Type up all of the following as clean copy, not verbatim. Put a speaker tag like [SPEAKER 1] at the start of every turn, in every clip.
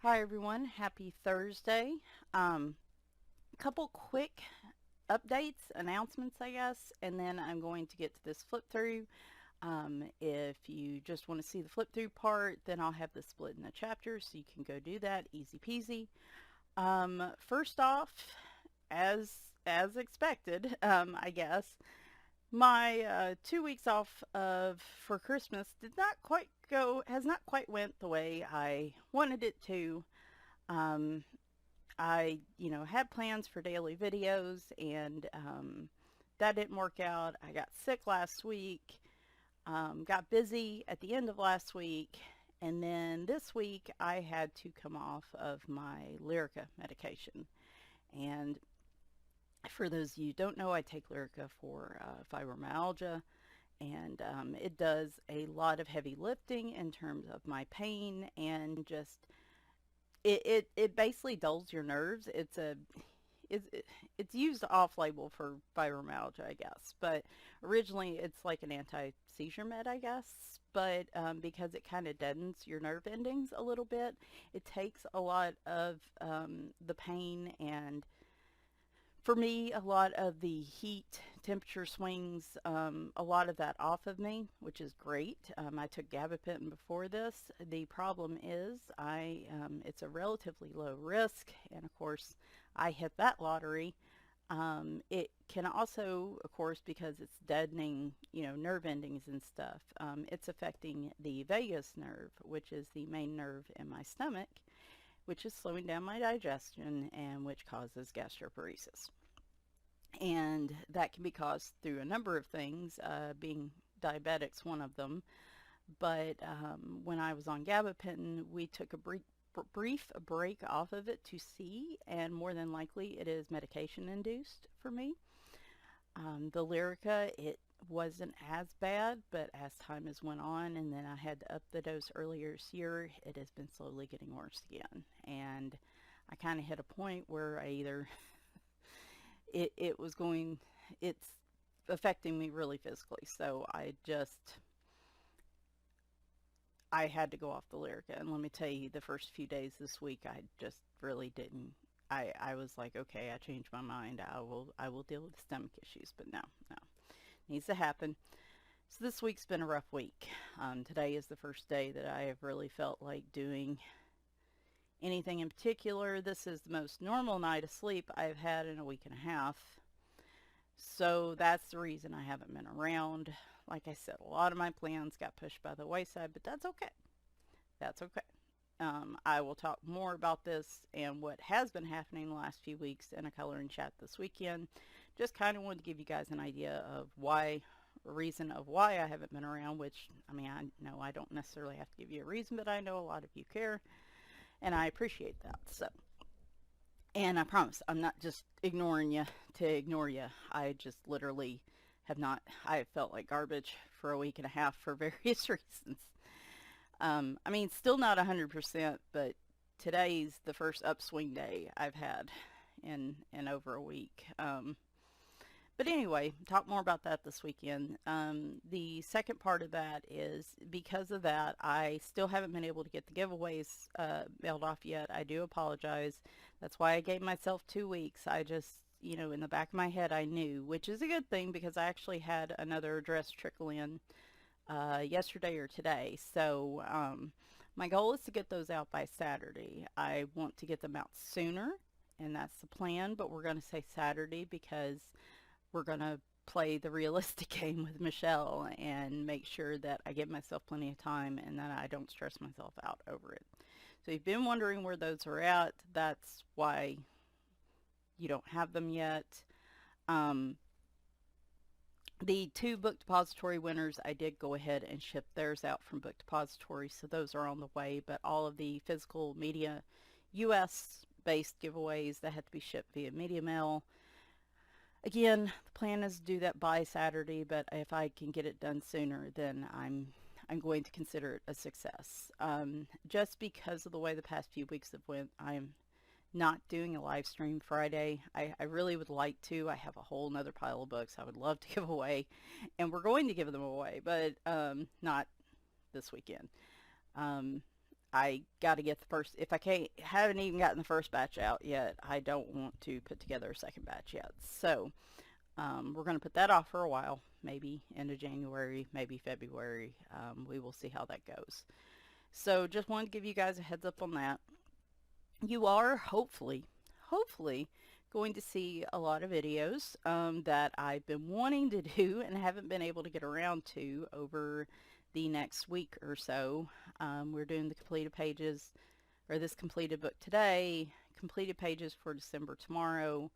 [SPEAKER 1] Hi everyone, happy Thursday. A couple quick updates, announcements, I guess, and then I'm going to get to this flip through. If you just want to see the flip through part, then I'll have this split in a chapter so you can go do that, easy peasy. First off, as expected, I guess, my 2 weeks off of for Christmas has not quite went the way I wanted it to. Um, I had plans for daily videos and that didn't work out. I got sick last week, got busy at the end of last week, and then this week I had to come off of my Lyrica medication. And for those of you who don't know, I take Lyrica for fibromyalgia, and it does a lot of heavy lifting in terms of my pain and just it basically dulls your nerves. It's used off-label for fibromyalgia, I guess, but originally it's like an anti-seizure med, I guess. But because it kind of deadens your nerve endings a little bit, it takes a lot of the pain and for me, a lot of the heat, temperature swings, a lot of that off of me, which is great. I took gabapentin before this. The problem is it's a relatively low risk, and of course, I hit that lottery. It can also, of course, because it's deadening, nerve endings and stuff, it's affecting the vagus nerve, which is the main nerve in my stomach, which is slowing down my digestion and which causes gastroparesis. And that can be caused through a number of things, being diabetic's one of them. But when I was on gabapentin, we took a brief break off of it to see, and more than likely it is medication induced for me. The Lyrica, it wasn't as bad, but as time has went on and then I had to up the dose earlier this year, it has been slowly getting worse again. And I kind of hit a point where I either it was going, it's affecting me really physically. So I had to go off the Lyrica. And let me tell you, the first few days this week, I just really didn't. I was like, okay, I changed my mind. I will deal with the stomach issues, but no, needs to happen. So this week's been a rough week. Today is the first day that I have really felt like doing anything in particular. This is the most normal night of sleep I've had in a week and a half. So that's the reason I haven't been around. Like I said, a lot of my plans got pushed by the wayside, but that's okay. That's okay. I will talk more about this and what has been happening the last few weeks in a coloring chat this weekend. Just kind of wanted to give you guys an idea of reason of why I haven't been around, which, I mean, I know I don't necessarily have to give you a reason, but I know a lot of you care, and I appreciate that. So, and I promise, I'm not just ignoring you to ignore you. I just literally I have felt like garbage for a week and a half for various reasons. I mean, still not 100%, but today's the first upswing day I've had in over a week. But anyway, talk more about that this weekend. The second part of that is because of that, I still haven't been able to get the giveaways mailed off yet. I do apologize. That's why I gave myself 2 weeks. I just, in the back of my head, I knew, which is a good thing because I actually had another address trickle in yesterday or today. So my goal is to get those out by Saturday. I want to get them out sooner, and that's the plan, but we're going to say Saturday because we're going to play the realistic game with Michelle and make sure that I give myself plenty of time and that I don't stress myself out over it. So you've been wondering where those are at. That's why you don't have them yet. The 2 book depository winners, I did go ahead and ship theirs out from book depository, so those are on the way, but all of the physical media US based giveaways that have to be shipped via media mail, again, the plan is to do that by Saturday, but if I can get it done sooner, then I'm going to consider it a success. Just because of the way the past few weeks have went, I'm not doing a live stream Friday. I really would like to. I have a whole nother pile of books I would love to give away, and we're going to give them away, but not this weekend. I got to get the first, if I haven't even gotten the first batch out yet, I don't want to put together a second batch yet. So we're going to put that off for a while, maybe end of January, maybe February. We will see how that goes. So just wanted to give you guys a heads up on that. You are hopefully going to see a lot of videos that I've been wanting to do and haven't been able to get around to over the next week or so. We're doing the completed pages, or this completed book today, completed pages for December tomorrow,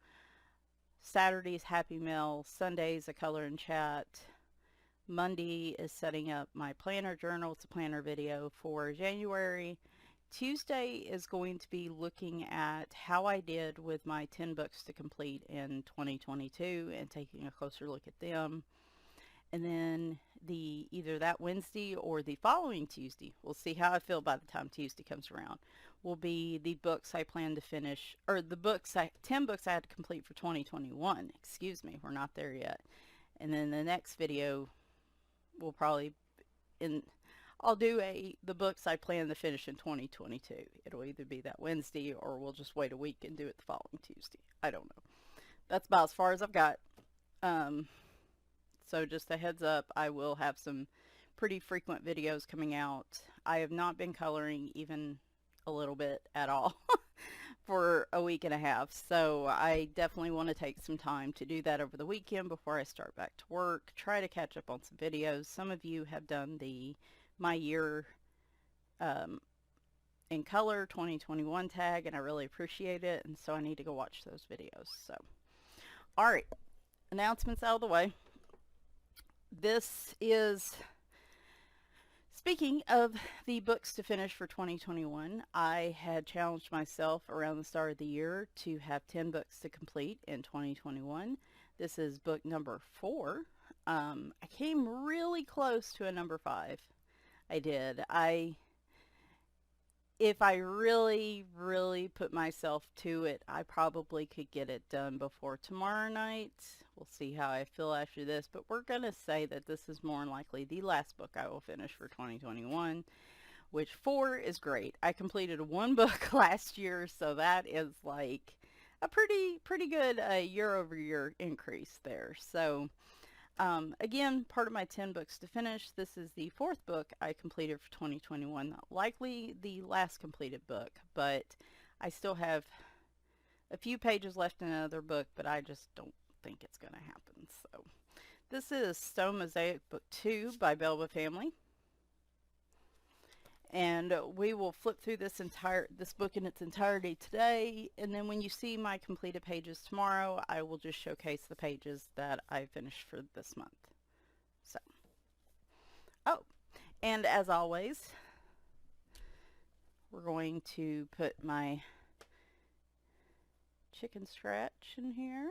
[SPEAKER 1] Saturday's Happy Mail, Sunday's a color and chat, Monday is setting up my planner journal. It's a planner video for January. Tuesday is going to be looking at how I did with my 10 books to complete in 2022 and taking a closer look at them. And then either that Wednesday or the following Tuesday, we'll see how I feel by the time Tuesday comes around, will be the books I plan to finish, or the 10 books I had to complete for 2021. Excuse me, we're not there yet. And then the next video will probably, I'll do the books I plan to finish in 2022. It'll either be that Wednesday or we'll just wait a week and do it the following Tuesday. I don't know. That's about as far as I've got. So just a heads up, I will have some pretty frequent videos coming out. I have not been coloring even a little bit at all for a week and a half. So I definitely want to take some time to do that over the weekend before I start back to work. Try to catch up on some videos. Some of you have done my year in color 2021 tag, and I really appreciate it. And so I need to go watch those videos. So, all right, announcements out of the way. This is, speaking of the books to finish for 2021, I had challenged myself around the start of the year to have 10 books to complete in 2021. This is book number 4. I came really close to a number 5. I did. If I really, really put myself to it, I probably could get it done before tomorrow night. We'll see how I feel after this, but we're going to say that this is more than likely the last book I will finish for 2021, which 4 is great. I completed one book last year, so that is like a pretty good year-over-year increase there. So again, part of my 10 books to finish. This is the 4th book I completed for 2021. Not likely the last completed book, but I still have a few pages left in another book, but I just don't think it's going to happen. So this is Stone Mosaic Book 2 by Belba family. And we will flip through this book in its entirety today, and then when you see my completed pages tomorrow, I will just showcase the pages that I finished for this month. So, oh, and as always, we're going to put my chicken scratch in here.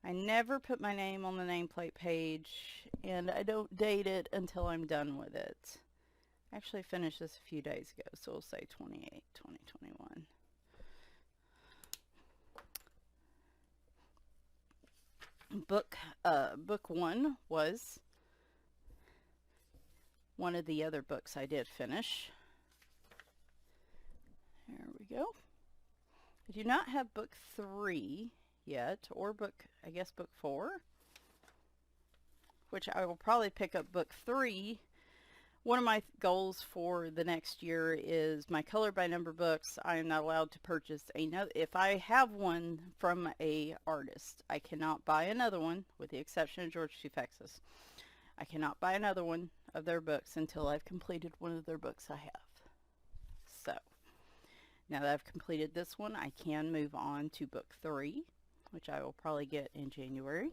[SPEAKER 1] I never put my name on the nameplate page, and I don't date it until I'm done with it. I actually finished this a few days ago, so we'll say 28/2021. Book 1 was one of the other books I did finish. There we go. I do not have book 3 yet, or I guess book 4, which I will probably pick up book 3. One of my goals for the next year is my color by number books. I am not allowed to purchase another. If I have one from a artist, I cannot buy another one, with the exception of George Tufexis. I cannot buy another one of their books until I've completed one of their books I have. So, now that I've completed this one, I can move on to book 3, which I will probably get in January.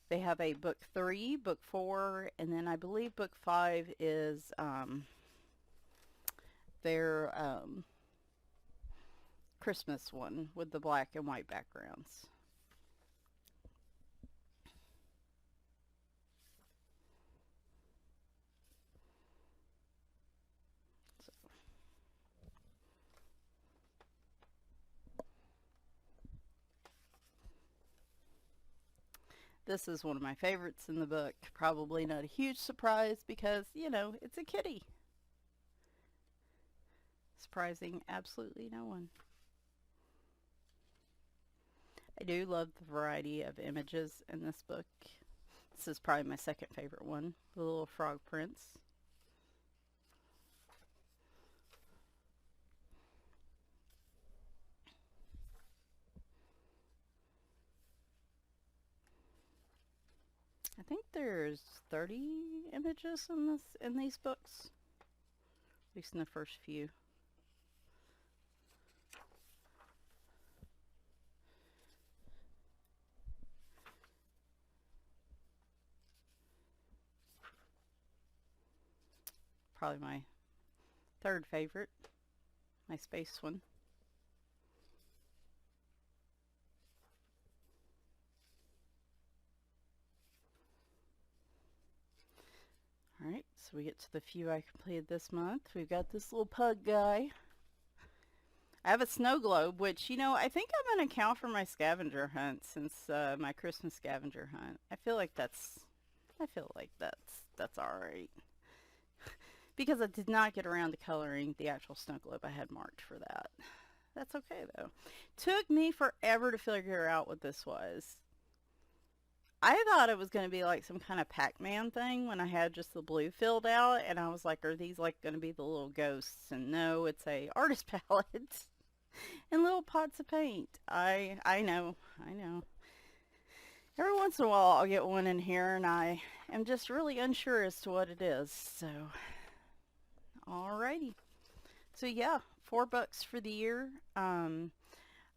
[SPEAKER 1] They have a book 3, book 4, and then I believe book 5 is their Christmas one with the black and white backgrounds. This is one of my favorites in the book. Probably not a huge surprise because, you know, it's a kitty. surprising absolutely no one. I do love the variety of images in this book. This is probably my second favorite one, the little frog prince. I think there's 30 images in these books, at least in the first few. Probably my third favorite, my space one. Alright, so we get to the few I completed this month. We've got this little pug guy. I have a snow globe, which, you know, I think I'm going to count for my scavenger hunt since my Christmas scavenger hunt. I feel like that's alright. Because I did not get around to coloring the actual snow globe I had marked for that. That's okay, though. Took me forever to figure out what this was. I thought it was going to be like some kind of Pac-Man thing when I had just the blue filled out, and I was like, are these like going to be the little ghosts? And no, it's a artist palette and little pots of paint. I know. Every once in a while I'll get one in here, and I am just really unsure as to what it is. So, alrighty. So yeah, 4 books for the year.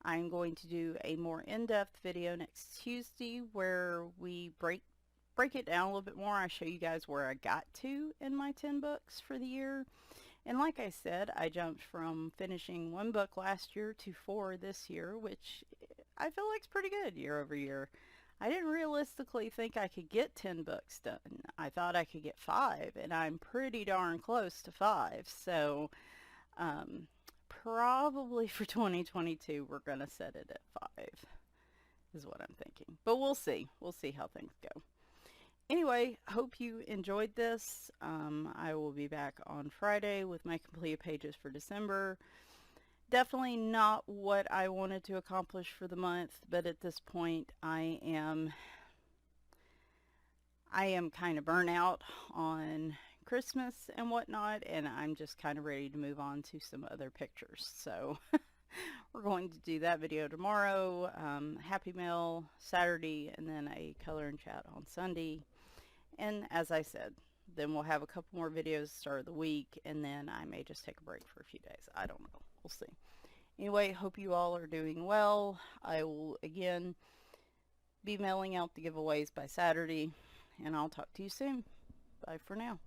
[SPEAKER 1] I'm going to do a more in-depth video next Tuesday where we break it down a little bit more. I show you guys where I got to in my 10 books for the year. And like I said, I jumped from finishing 1 book last year to 4 this year, which I feel like is pretty good year over year. I didn't realistically think I could get 10 books done. I thought I could get 5, and I'm pretty darn close to 5. So, probably for 2022 we're gonna set it at 5 is what I'm thinking, but we'll see how things go. Anyway, hope you enjoyed this. I will be back on Friday with my completed pages for December. Definitely not what I wanted to accomplish for the month, but at this point I am kind of burnt out on Christmas and whatnot, and I'm just kind of ready to move on to some other pictures. So we're going to do that video tomorrow, Happy Mail Saturday, and then a color and chat on Sunday. And as I said, then we'll have a couple more videos start of the week, and then I may just take a break for a few days. I don't know. We'll see. Anyway, hope you all are doing well. I will again be mailing out the giveaways by Saturday, and I'll talk to you soon. Bye for now.